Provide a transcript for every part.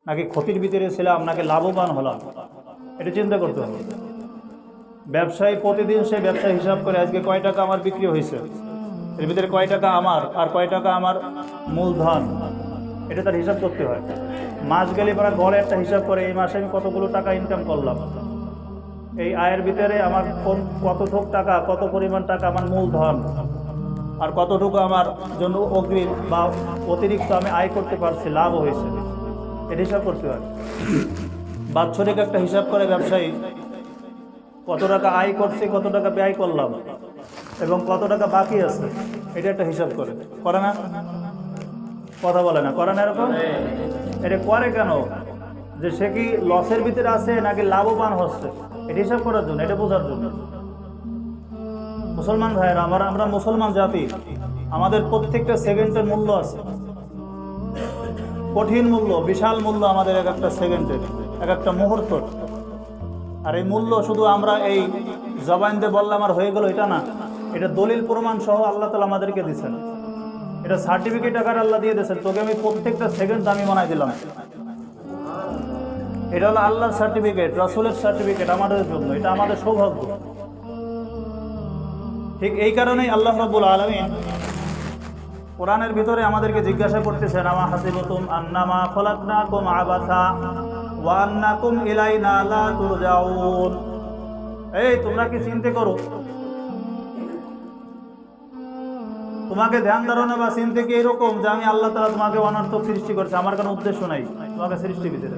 নাকি ক্ষতির ভিতরে ছিলাম, নাকি লাভবান হলাম, এটা চিন্তা করতে হবে। ব্যবসায়ী প্রতিদিন সে ব্যবসা হিসাব করে আজকে কয় টাকা আমার বিক্রি হয়েছে, এর ভিতরে কয় টাকা আমার আর কয় টাকা আমার মূলধন, এটা তার হিসাব করতে হয়। মাস গেলে পরে গড়ে একটা হিসাব করে এই মাসে আমি কতগুলো টাকা ইনকাম করলাম, এই আয়ের ভিতরে আমার কতটুকু টাকা, কত পরিমাণ টাকা আমার মূলধন, আর কতটুকু আমার জন্য অগ্রিম বা অতিরিক্ত আমি আয় করতে পারছি, লাভ হয়েছে, এটা হিসাব করতে হয়। বাৎসরিক একটা হিসাব করে ব্যবসায়ী কত টাকা আয় করছে, কত টাকা ব্যয় করলাম এবং কত টাকা বাকি আছে, এটা একটা হিসাব করে না? কথা বলে না, করে না এরকম? এটা করে কেন? যে সে কি লসের ভিতরে আছে নাকি লাভবান হচ্ছে, এটা হিসাব করার জন্য, এটা বোঝার জন্য। মুসলমান ভাইয়েরা, আমরা মুসলমান জাতি, আমাদের প্রত্যেকটা সেকেন্ডের মূল্য আছে, কঠিন মূল্য, বিশাল মূল্য আমাদের এক একটা সেকেন্ডের, এক একটা মুহূর্ত। আর এই মূল্য শুধু আমরা এই জবান দিয়ে বললাম আর হয়ে গেল, এটা না, এটা দলিল প্রমাণ সহ আল্লাহ তাআলা আমাদেরকে দিচ্ছেন, এটা সার্টিফিকেট আকারে আল্লাহ দিয়ে দিয়েছেন, তোকে আমি প্রত্যেকটা সেকেন্ড দামি বানাই দিলাম। এটা হলো আল্লাহর সার্টিফিকেট, রাসূলের সার্টিফিকেট আমাদের জন্য, এটা আমাদের সৌভাগ্য। ঠিক এই কারণেই আল্লাহ রাব্বুল আলামিন কোরআনের ভিতরে আমাদেরকে জিজ্ঞাসা করতেছেন, আমা হাসিবতুম আন্নামা খলাকনাকুম আবাসা ওয়া আন্নাকুম ইলাইনা লা তুরজাউন। এই তোমরা কি চিন্তা করো, তোমাকে ধ্যান ধারণা বা চিন্তা কি এরকম যে আমি আল্লাহ তাআলা তোমাকে অনর্থক সৃষ্টি করছে, আমার কোনো উদ্দেশ্য নাই তোমাকে সৃষ্টি ভিতরে,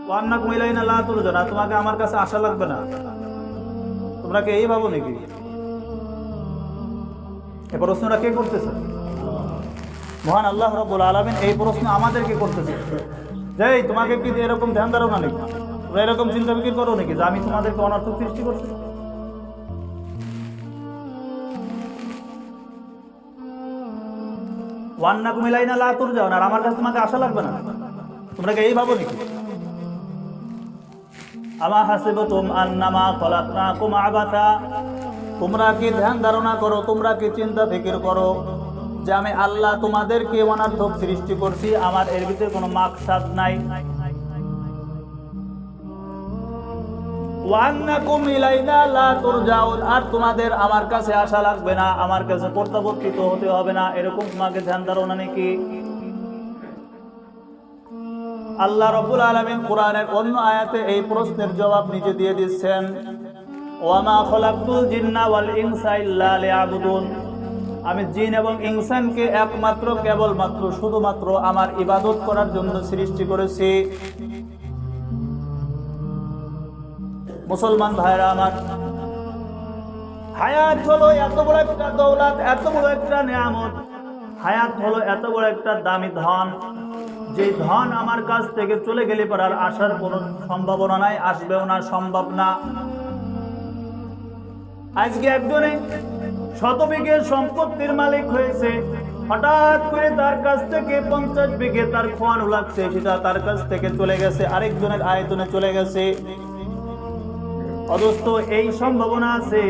ওয়া আন্নাকুম ইলাইনা লা তুরজাউন, তোমাকে আমার কাছে আশা লাগবে না, তোমরা কি এই ভাবো নাকি? এই প্রশ্নটা কে করতেছে? মহান আল্লাহ রাব্বুল আলামিন এই প্রশ্ন আমাদেরকে করতেছে যে তোমাকে কি এরকম ধ্যান ধারণা নাকি, তোমরা এরকম চিন্তা ফিকির করো নাকি যে আমি তোমাদেরকে অনর্থক সৃষ্টি করছি? ওয়ান্নাকুম ইলাইনা লা তুরজাউন, আর আমার কাছে তোমাকে আশা লাগবে না, তোমরা কি এই ভাবো নাকি? আমা হাসিবতুম আন্নামা খলাকনাকুম আবাসা, তোমরা কি ধ্যান ধারণা করো, তোমরা কি চিন্তা ফিকির করো যে আমি আল্লাহ তোমাদেরকে অনর্থক সৃষ্টি করছি, আমার এর ভিতরে কোনো মাকসাদ নাই। ওয়ান্নাকুম ইলাইনা লা তুরজাউন, আর তোমাদের আমার কাছে আশা লাগবে না, আমার কাছে প্রত্যাবর্তিত হতে হবে না, এরকম তোমাকে ধ্যান ধারণা নাকি? আল্লাহ রাব্বুল আলামিন কোরআনের অন্য আয়াতে এই প্রশ্নের জবাব নিজে দিয়ে দিচ্ছেন, ওয়ামা খলাকতুল জিন্না ওয়াল ইনসা ইল্লা লিয়াবুদুন, আমি জিন এবং ইনসানকে একমাত্র কেবলমাত্র শুধুমাত্র আমার ইবাদত করার জন্য সৃষ্টি করেছি। মুসলমান ভাইরা আমার, হায়াত হলো এত বড় একটা দৌলত, এত বড় একটা নিয়ামত, হায়াত হলো এত বড় একটা দামি ধন, যে ধন আমার কাছ থেকে চলে গেলে পর আর আসার কোনো সম্ভাবনা নাই, আসবেও না, সম্ভব না। আজকে একজনে 100 বিঘে সম্পত্তির মালিক হয়েছে, হঠাৎ করে তার কাছ থেকে 50 বিঘে তার খোয়ানো লাগছে, সেটা তার কাছ থেকে চলে গেছে, আরেকজনের আয়তনে চলে গেছে। অথচ এই সম্ভাবনা আছে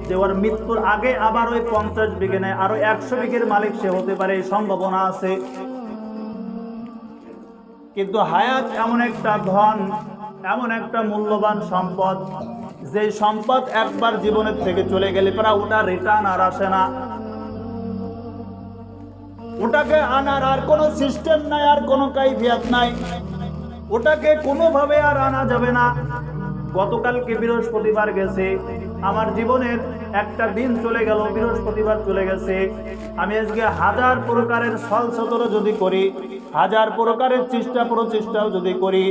যে ওর মৃত্যুর আগে আবার ওই 50 বিঘে নেয় আরো 100 বিঘের মালিক সে হতে পারে, এই সম্ভাবনা আছে। কিন্তু হায়াত এমন একটা ধন, এমন একটা মূল্যবান সম্পদ, যে সম্পদ একবার জীবনের থেকে চলে গেলে পরে ওটা রিটার্ন আর আসে না, ওটাকে আনার আর কোনো সিস্টেম নাই, আর কোনো কাইফিয়াত নাই, ওটাকে কোনোভাবে আর আনা যাবে না। গতকালকে বৃহস্পতিবার গেছে, আমার জীবনের একটা দিন চলে গেল, বৃহস্পতিবার চলে গেছে, আমি আজকে 1000 প্রকারের ছলছতর যদি করি, 1000 প্রকারের চেষ্টা প্রচেষ্টাও যদি করি,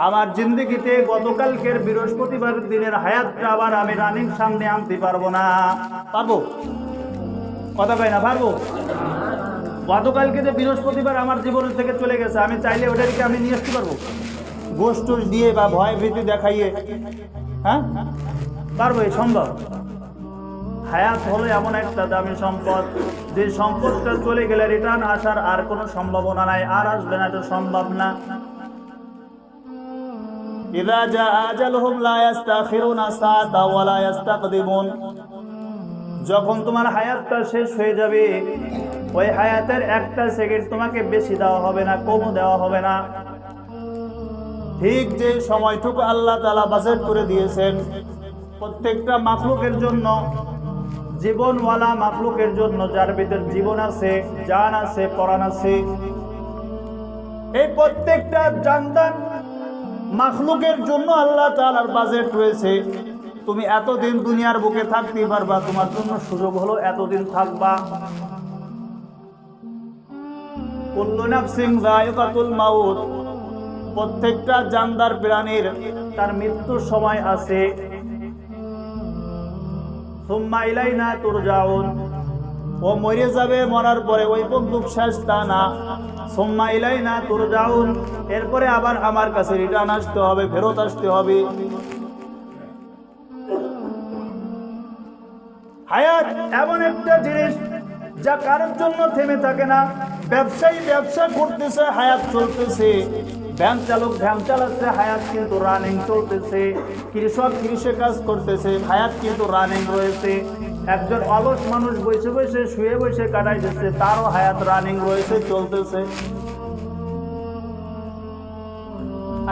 আমার জিন্দগিতে গতকালকের বৃহস্পতিবার দিনের হায়াতটা আবার আমি রানিং সামনে আনতে পারবো না। পারবো? কথা কয় না, পারবো? গতকালকে যে বৃহস্পতিবার আমার জীবনের থেকে চলে গেছে, আমি চাইলে ওটাকে আমি নিয়ে আসতে পারবো ঘোষ টোষ দিয়ে বা ভয় ভীতি দেখাইয়ে? হ্যাঁ, পারবো? এই সম্ভব? হায়াত হলো এমন একটা দামি সম্পদ, যে সম্পদটা চলে গেলে রিটার্ন আসার আর কোনো সম্ভাবনা নাই, আর আসবে না, এটা সম্ভব না। ইযা জা আজালুহুম লা ইস্তাখিরুনা সাআতা ওয়া লা ইস্তাকদিমুন, যখন তোমার হায়াতটা শেষ হয়ে যাবে, ওই হায়াতের একটা সেকেন্ড তোমাকে বেশি দেওয়া হবে না, কমও দেওয়া হবে না। ঠিক যে সময়টুকু আল্লাহ তাআলা বাজেট করে দিয়েছেন প্রত্যেকটা মাখলুকের জন্য, জীবনওয়ালা মাখলুকের জন্য, যার ভিতর জীবন আছে, জান আছে, পরাণ আছে, এই প্রত্যেকটা জানদান মাখলুকের জন্য আল্লাহ তাআলার বাজেট রয়েছে। তুমি এতদিন দুনিয়ার বুকে থাকতে পারবা, তোমার জন্য সুযোগ হলো এতদিন থাকবা। কুল্লু নাফসিন যায়িকাতুল মাউত, প্রত্যেকটা জানদার প্রাণীর তার মৃত্যুর সময় আছে। সুম্মা ইলাইনা তুরজাউন, ও মরে যাবে, মরার পরে ওই বন্দুক শেষ তা না। সুম্মা ইলাইনা তুরজাউন, এরপরে আবার আমার কাছে রিটার্ন আসতে হবে, ফেরত আসতে হবে। হায়াত এমন একটা জিনিস যা কারোর জন্য থেমে থাকে না। ব্যবসায়ী ব্যবসা করতেছে, হায়াত চলতেছে। ভ্যান চালক ভ্যান চালাচ্ছে, হায়াত কিন্তু রানিং চলতেছে। কৃষক কৃষি কাজ করতেছে, হায়াত কিন্তু রানিং রয়েছে। একজন অলস মানুষ বসে বসে শুয়ে বসে কাটাইতেছে, তারও হায়াত রানিং রয়েছে, চলতেছে।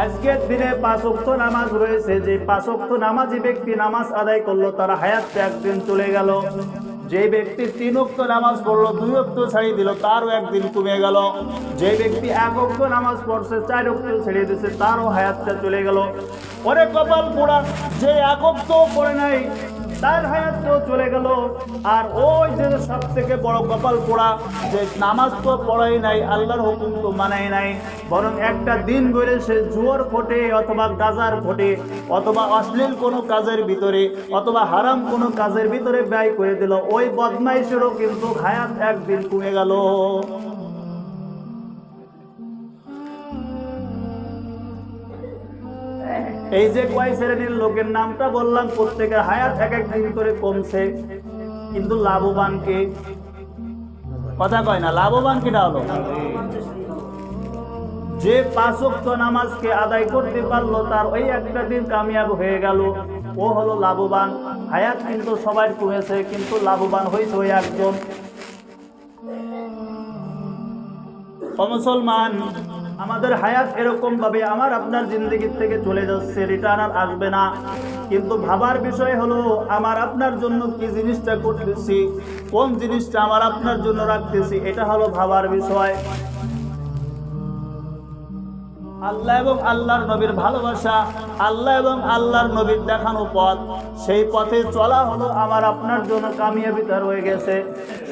আজকের দিনে 5 ওয়াক্ত নামাজ রয়েছে, যে 5 ওয়াক্ত নামাজি ব্যক্তি নামাজ আদায় করলো তার হায়াতটা একদিন চলে গেল। যে ব্যক্তি 3 ওয়াক্ত নামাজ পড়লো, 2 ওয়াক্ত ছাড়িয়ে দিল, তারও একদিন কমে গেল। যে ব্যক্তি 1 ওয়াক্ত নামাজ পড়ছে, 4 ওয়াক্ত ছেড়ে দিয়েছে, তারও হায়াতটা চলে গেল। পরে কপাল পোড়া, যে 1 ওয়াক্ত পড়ে নাই তার হায়াতটাও চলে গেল। আর ওই যে সব থেকে বড় কপাল পোড়া, যে নামাজ তো পড়াই নাই, আল্লাহর হুকুম তো মানাই নাই, বরং একটা দিন গড়ে সে জুয়ার ফোটে অথবা গাজার ফোটে অথবা অশ্লীল কোনো কাজের ভিতরে অথবা হারাম কোনো কাজের ভিতরে ব্যয় করে দিল, ওই বদমাইশেরও কিন্তু হায়াত একদিন কমে গেল। এই যে কয় শ্রেণীর লোকের নামটা বললাম, প্রত্যেকের হায়াত এক এক দিন করে কমছে, কিন্তু লাভবান কে? কথা কয় না, লাভবান কিটা হলো? যে 5 ওয়াক্ত নামাজকে আদায় করতে পারলো, তার ওই একটা দিন কামিয়াব হয়ে গেল, ও হলো লাভবান। হায়াত কিন্তু সবাই কমেছে, কিন্তু লাভবান হয়েছে ওই একজন। ও মুসলমান, আমাদের হায়াত এরকম ভাবে আমার আপনার জিন্দগি থেকে চলে যাচ্ছে, রিটার্ন আর আসবে না। কিন্তু ভাবার বিষয় হলো আমার আপনার জন্য কি জিনিসটা করতেছি, কোন জিনিসটা আমার আপনার জন্য রাখতেছি, এটা হলো ভাবার বিষয়। আল্লাহ এবং আল্লাহর নবীর ভালোবাসা, আল্লাহ এবং আল্লাহর নবীর দেখানো পথ, সেই পথে চলা হলো আমার আপনার জন্য কামিয়াবিতা রয়ে গেছে,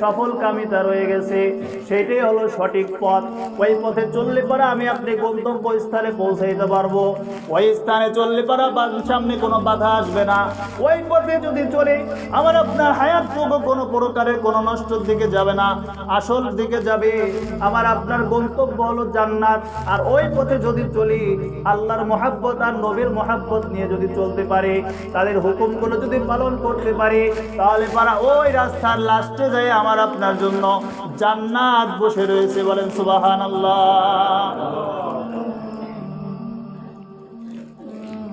সফল কামিতা রয়ে গেছে। সেটাই হলো সঠিক পথ। ওই পথে চললে পরে আমি আপনি গন্তব্য স্থানে পৌঁছাইতে পারবো। ওই স্থানে চললে পরে সামনে কোনো বাধা আসবে না। ওই পথে যদি চলে আমার আপনার হায়াতটুকু কোনো প্রকারের কোনো নষ্টর দিকে যাবে না, আসল দিকে যাবে। আমার আপনার গন্তব্য হলো জান্নাত। আর ওই পথে যদি চলি, আল্লাহর মহাব্বত আর নবীর মহাব্বত নিয়ে যদি চলতে পারে, তাদের হুকুমগুলো যদি পালন করতে পারে, তাহলে পারা ওই রাস্তার লাস্টে যায় আমার আপনার জন্য জান্নাত বসে রয়েছে। বলেন সুবহানাল্লাহ।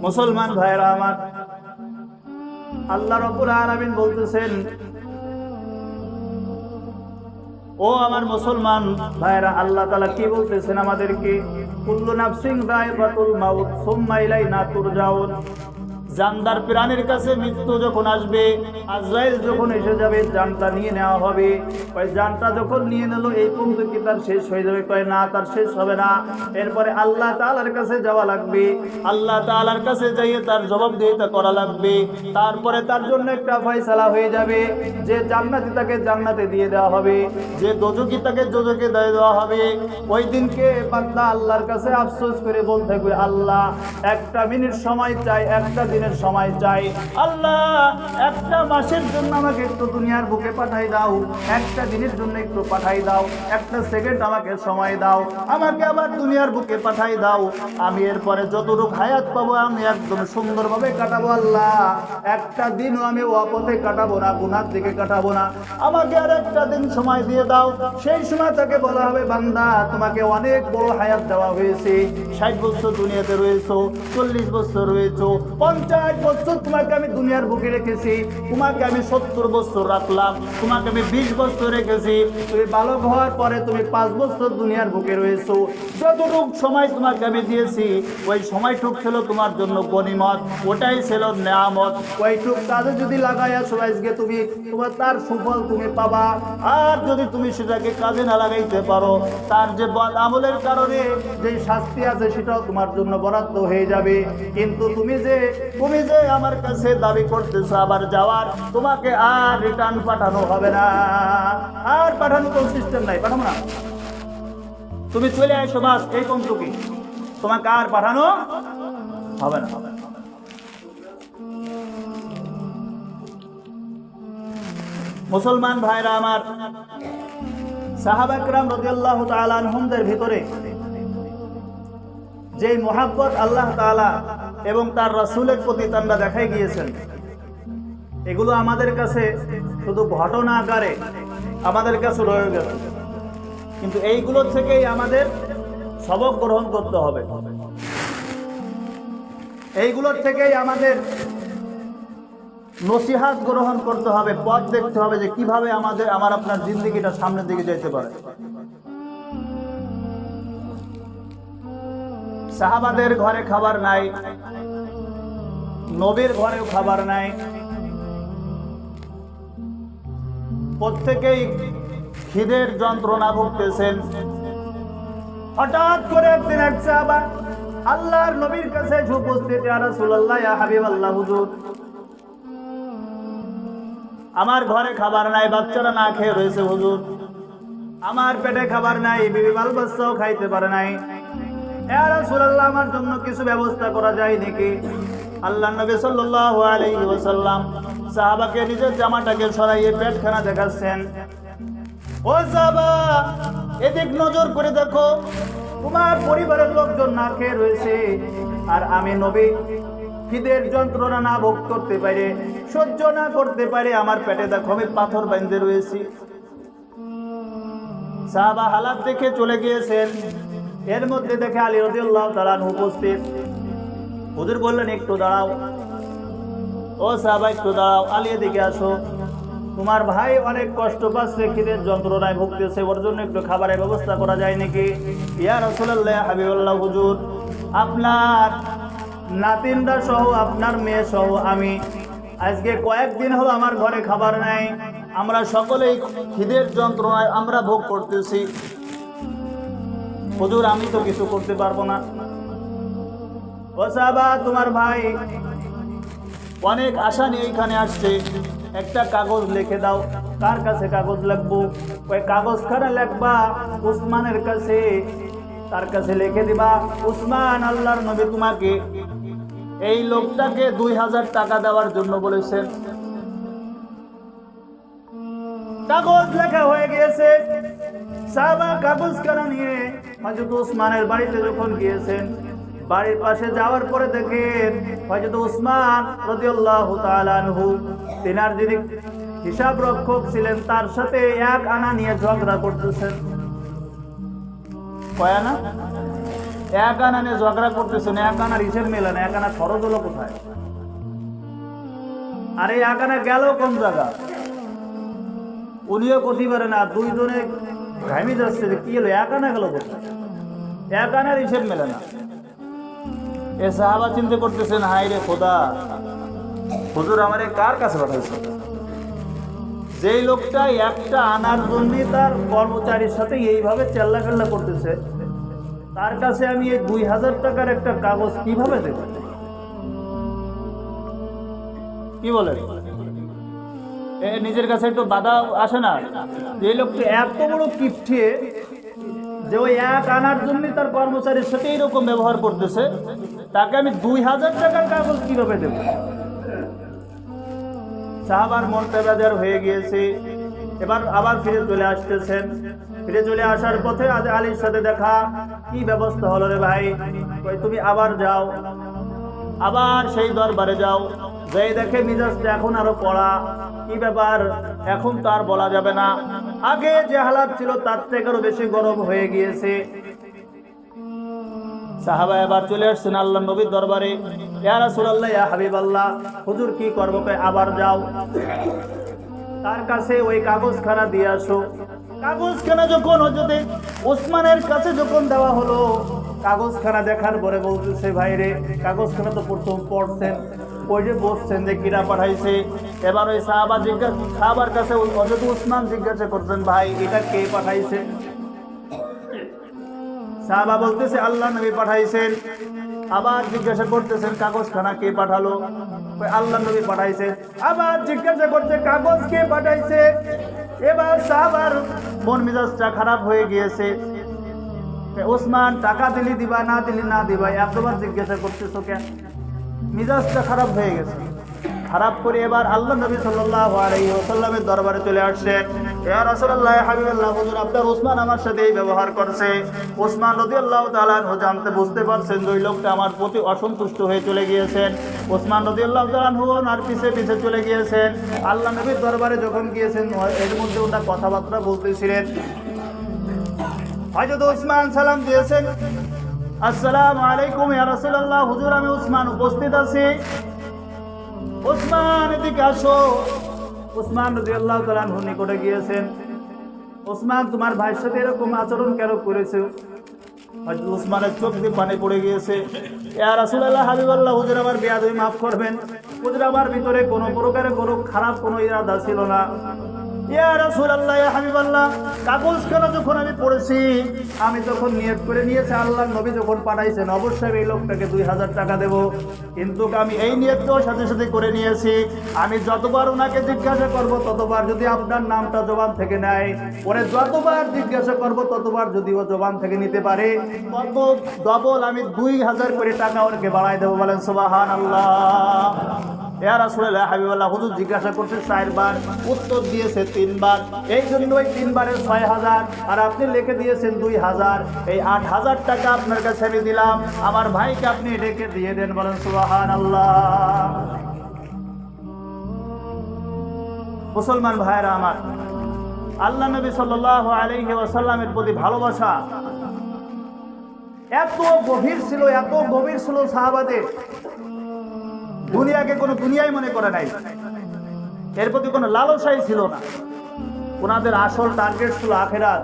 মুসলমান ভাইরা আমার, আল্লাহ রাব্বুল আলামিন বলতেছেন, ও আমার মুসলমান ভাইরা, আল্লাহ তাআলা কি বলতেছেন আমাদেরকে? কুল্লু নাফসিন যায়িকাতুল মাউত সুম্মা ইলাইনা তুরজাউন। জানদার প্রাণীর কাছে মৃত্যু যখন আসবে, আজরাইল যখন এসে যাবে, জানটা নিয়ে নেওয়া হবে। ওই জানটা যখন নিয়ে নিল, এই পর্যন্ত কি তার শেষ হয়ে যাবে? কয় না, তার শেষ হবে না। এরপরে আল্লাহ তাআলার কাছে যাওয়া লাগবে। আল্লাহ তাআলার কাছে যাইয়ে তার জবাবদিহিতা করা লাগবে। তারপরে তার জন্য একটা ফয়সালা হয়ে যাবে, যে জান্নাতি তাকে জান্নাতে দিয়ে দেওয়া হবে, যে দোজখী তাকে দোজখে দিয়ে দেওয়া হবে। ওই দিনকে বান্দা আল্লাহর কাছে আফসোস করে বলতে থাকবে, আল্লাহ একটা মিনিট সময় চাই, একটা দিনের সময় চাই। আল্লাহ একটা মাসের জন্য আমাকে একটু দুনিয়ার বুকে পাঠাই দাও, একটা দিনের জন্য একটু পাঠাই দাও, একটা সেকেন্ড আমাকে সময় দাও, আমাকে আবার দুনিয়ার বুকে পাঠাই দাও। আমি এরপরে যতটুকু হায়াত পাবো আমি একদম সুন্দরভাবে কাটাবো। আল্লাহ একটা দিনও আমি অপথে কাটাবো না, গুনার দিকে কাটাবো না, আমাকে আর একটা দিন সময় দিয়ে দাও। সেই সময় তাকে বলা হবে, বান্দা তোমাকে অনেক বড় হায়াত দেওয়া হয়েছে, 60 বছর দুনিয়াতে রয়েছো, 40 বছর রয়েছো, 50 60 বছর তোমাকে আমি দুনিয়ার বুকে রেখেছি, তোমাকে আমি 70 বছর রাখলাম, তোমাকে আমি 20 বছর রেখেছি, তুমি বালক হওয়ার পরে তুমি 5 বছর দুনিয়ার বুকে রয়েছো। যতটুক সময় তোমাকে আমি দিয়েছি ওই সময়টুক ছিল তোমার জন্য গনিমত, ওটাই ছিল নেয়ামত। ওইটুক কাজে যদি লাগাই আসো আজকে তুমি তোমার তার সুফল তুমি পাবা। আর যদি তুমি সেটাকে কাজে না লাগাইতে পারো, তার যে বদ আমলের কারণে যে শাস্তি আছে সেটাও তোমার জন্য বরাদ্দ হয়ে যাবে। কিন্তু তুমি যে আমার কাছে দাবি করতেছো আবার যাওয়ার, তোমাকে আর রিটার্ন পাঠানো হবে না। আর পাঠানো কোন সিস্টেম নাই, পাঠাবো না। তুমি চলে আসো বাস, এই কমটুকি, তোমাকে আর পাঠানো হবে না। মুসলমান ভাইরা আমার, সাহাবা কিরাম রাদিয়াল্লাহু তাআলা আনহুমদের ভিতরে যে মুহাব্বত আল্লাহ তাআলা এবং তার রাসূলের প্রতি তারা দেখাই গিয়েছেন, এগুলো আমাদের কাছে শুধু ঘটনা আকারে আমাদের কাছে রয়ে গেছে। কিন্তু এইগুলো থেকেই আমাদের সবক গ্রহণ করতে হবে, এইগুলোর থেকেই আমাদের নসিহাত গ্রহণ করতে হবে, পথ দেখতে হবে যে কিভাবে আমার আপনার জিন্দেগিটা সামনের দিকে যেতে পারে। সাহাবাদের ঘরে খাবার নাই, নবীর ঘরেও খাবার নাই, প্রত্যেকেই খিদের যন্ত্রণা ভুগতেছেন। হঠাৎ করে একদিন এক সাহাবা আল্লাহর নবীর কাছে এসে উপস্থিত, ইয়া রাসূলুল্লাহ, ইয়া হাবিবাল্লাহ, হুজুর আমার ঘরে খাবার নাই, বাচ্চারা না খেয়ে রয়েছে হুজুর, আমার পেটে খাবার নাই, বিবি বাল বাচ্চাও খাইতে পারে নাই, ইয়া রাসূলুল্লাহ আমার জন্য কিছু ব্যবস্থা করা যায় নাকি? আল্লাহর নবী সাল্লাল্লাহু আলাইহি ওয়াসাল্লাম সাহাবাকে নিজের জামাটাকে সরাইয়ে পেটখানা দেখাচ্ছেন। ও সাহাবা, এদিক নজর করে দেখো, তোমার পরিবারের লোকজন না খেয়ে রয়েছে, আর আমি নবী খিদের যন্ত্রণা না ভোগ করতে পারে, সহ্য না করতে পারে, আমার পেটে দেখো আমি পাথর বাঁধতে রয়েছি। সাহাবা হালাত দেখে চলে গিয়েছেন। এর মধ্যে দেখে আলী রাদিয়াল্লাহু তাআলা উপস্থিত। হুজুর বললেন, একটু দাঁড়াও। ও সাহাবা, একটু দাঁড়াও, আলী এদিকে আসো, তোমার ভাই অনেক কষ্ট পাচ্ছে, খিদের যন্ত্রণায় ভুগতেছে, ওর জন্য একটু খাবারের ব্যবস্থা করা যায় নাকি? ইয়া রাসূলুল্লাহ, হাবিবাল্লাহ, হুজুর আপনার নাতিনরা সহ আপনার মেয়ে সহ আমি আজকে কয়েকদিন হলো আমার ঘরে খাবার নাই, আমরা সকলেই খিদের যন্ত্রণায় আমরা ভোগ করতেছি। হুজুর আমি তো কিছু করতে পারবো না। ও সাহাবা, তোমার ভাই অনেক আশা নিয়ে এখানে আসছে, একটা কাগজ লিখে দাও। কার কাছে কাগজ লিখবো? ওই কাগজখানা লিখবা উসমানের কাছে, তার কাছে লিখে দিবা, উসমান আল্লাহর নবী তোমাকে এই লোকটাকে 2000 টাকা দেওয়ার জন্য বলেছেন। কাগজ লেখা হয়ে গিয়েছে। সাহাবা কাগজখানা নিয়ে হযরত উসমানের বাড়িতে যখন গিয়েছেন, বাড়ির পাশে যাওয়ার পরে দেখেন হযরত উসমান রাদিয়াল্লাহু তাআলা আনহু তিনার যিনি হিসাব রক্ষক ছিলেন তার সাথে 1 আনা নিয়ে ঝগড়া করতেছেন। কয় আনা? 1 আনা নিয়ে ঝগড়া করতেছেন। 1 আনার হিসেব মেলে না, 1 আনা খরচ হলো কোথায়? আর এই 1 আনা গেল কোন জায়গা? উনিও করতে পারে না, দুইজনে ঘামি যাচ্ছে যে কি হলো, 1 আনা গেল কোথায়? 1 আনার হিসেব মেলে না। এ সাহাবা চিন্তা করতেছেন, হায় রে খোদা, হুজুর আমারে কার কাছে পাঠাইছে? যেই লোকটা 1টা আনার জন্য তার কর্মচারীর সাথে এইভাবে চেল্লাফেল্লা করতেছে, তার কাছে আমি এই 2000 টাকার একটা কাগজ কিভাবে দেব? কি বলে? নিজের কাছে একটু বাধা আসে না? যে লোকটা এত বড় কিপটে যে ওই 1 আনার জন্য তার কর্মচারীর সাথে এইরকম ব্যবহার করতেছে, তাকে আমি 2000 টাকার কাগজ কিভাবে দেব? সাহাবার মনটা বেজার হয়ে গিয়েছে। এবার আবার ফিরে চলে আসতেছেন। ফিরে চলে আসার পথে আজ আলীর সাথে দেখা। কি ব্যবস্থা হলো রে ভাই? কই তুমি আবার যাও, আবার সেই দরবারে যাও, যেই দেখে মিজাজটা এখন আরো পড়া। কি ব্যাপার? এখন তো আর বলা যাবে না, আগে যে হালাত ছিল তার থেকে আরো বেশি গরম হয়ে গিয়েছে। সাহাবা এবার চলে আসছেন আল্লাহ নবীর দরবারে। ইয়া রাসূলুল্লাহ, ইয়া হাবিবাল্লাহ, হুজুর কি করবো? আবার যাও, তার কাছে ওই কাগজখানা দিয়ে আসো। কাগজখানা যখন হজরতে ওসমানের কাছে যখন দেওয়া হলো, কাগজখানা দেখার পরে বলতেছে, ভাই রে, কাগজখানা তো প্রথম পড়ছেন, ওই যে বসছেন যে কিরা পাঠাইছে। এবার ওই সাহাবার কাছে হযরত ওসমান জিজ্ঞাসা করছেন, ভাই এটা কে পাঠাইছে? সাহাবা বলতেছে, আল্লাহ নবী পাঠাইছেন। আবার জিজ্ঞাসা করতেছেন, কাগজখানা কে পাঠালো? আল্লাহ নবী পাঠাইছে। আবার জিজ্ঞাসা করছে, কাগজ কে পাঠাইছে? এবার সাহাবার মন মেজাজটা খারাপ হয়ে গিয়েছে। ওসমান, টাকা দিলি দিবা, না দিলি না দিবা, এতবার জিজ্ঞাসা করতেছো কেন? মেজাজটা খারাপ হয়ে গেছে। খারাপ করে এবার আল্লাহ নবী সাল্লাল্লাহু আলাইহি ওয়াসাল্লামের দরবারে চলে আসছেন। ইয়া রাসূলুল্লাহ, ইয়া হাবিবাল্লাহ, হুজুর আপনার ওসমান আমার সাথে এই ব্যবহার করছে। ওসমান রাদিয়াল্লাহু তাআলা আনহু বুঝতে পারছেন যে ওই লোকটা আমার প্রতি অসন্তুষ্ট হয়ে চলে গিয়েছেন। ওসমান রাদিয়াল্লাহু তাআলা আনহু আর পিছে পিছে চলে গিয়েছেন। আল্লাহ নবীর দরবারে যখন গিয়েছেন, এর মধ্যে ওটা কথাবার্তা বলতেছিলেন। হযরত ওসমান সালাম দিয়েছেন, আসসালামু আলাইকুম ইয়া রাসূলুল্লাহ, হুজুর আমি ওসমান উপস্থিত আছি। ওসমান এদিকে আসো। ওসমান রাদিয়াল্লাহু তাআলা আনহু নিকটে গিয়েছেন। ওসমান, তোমার ভাইয়ের সাথে এরকম আচরণ কেন করেছো? হযরত ওসমানের চোখ দিয়ে পানি পড়ে গিয়েছে। ইয়া রাসূলুল্লাহ, হাবিবাল্লাহ, হুজুর আমার বেয়াদবি মাফ করবেন। হুজুর আমার ভিতরে কোনো প্রকারে কোনো খারাপ কোনো ইরাদা ছিল না। ইয়া রাসূলুল্লাহ, ইয়া হাবিবাল্লাহ, কাগজখানা যখন আমি পড়েছি, আমি তখন নিয়ত করে নিয়েছি, আল্লাহর নবী যখন পাঠাইছেন অবশ্যই এই লোকটাকে 2000 টাকা দেব। কিন্তু আমি এই নিয়তটাও সাথে সাথে করে নিয়েছি, আমি যতবার ওনাকে জিজ্ঞাসা করব ততবার যদি আপনার নামটা জবান থেকে নেয়, পরে যতবার জিজ্ঞাসা করব ততবার যদি ও জবান থেকে নিতে পারে, তত ডবল আমি 2000 করে টাকা ওকে বাড়াই দেবো। বলেন সুবহানাল্লাহ। ইয়া রাসূলুল্লাহ, হাবিবাল্লাহ, হুজুর জিজ্ঞাসা করছে 4 বার, উত্তর দিয়েছে 3 বার। এই জন্য ওই 3 বারের 6000, আর আপনি লিখে দিয়েছেন 2000। এই 8000 টাকা আপনার কাছে আমি দিলাম, আমার ভাইকে আপনি রেখে দিয়ে দেন। বলেন সুবহানাল্লাহ। মুসলমান ভাইরা আমার, আল্লাহ নবী সাল্লাল্লাহু আলাইহি ওয়াসাল্লামের প্রতি ভালোবাসা এত গভীর ছিল, এত গভীর ছিল সাহাবাদের, দুনিয়াকে কোনো দুনিয়াই মনে করে নাই, এর প্রতি কোনো লালসাই ছিল না। ওনাদের আসল টার্গেট ছিল আখেরাত।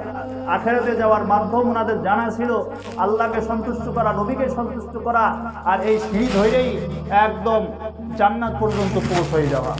আখেরাতে যাওয়ার মাধ্যম ওনাদের জানা ছিল আল্লাহকে সন্তুষ্ট করা, নবীকে সন্তুষ্ট করা, আর এই সিঁড়ি ধরেই একদম জান্নাত পর্যন্ত পৌঁছে যাওয়া।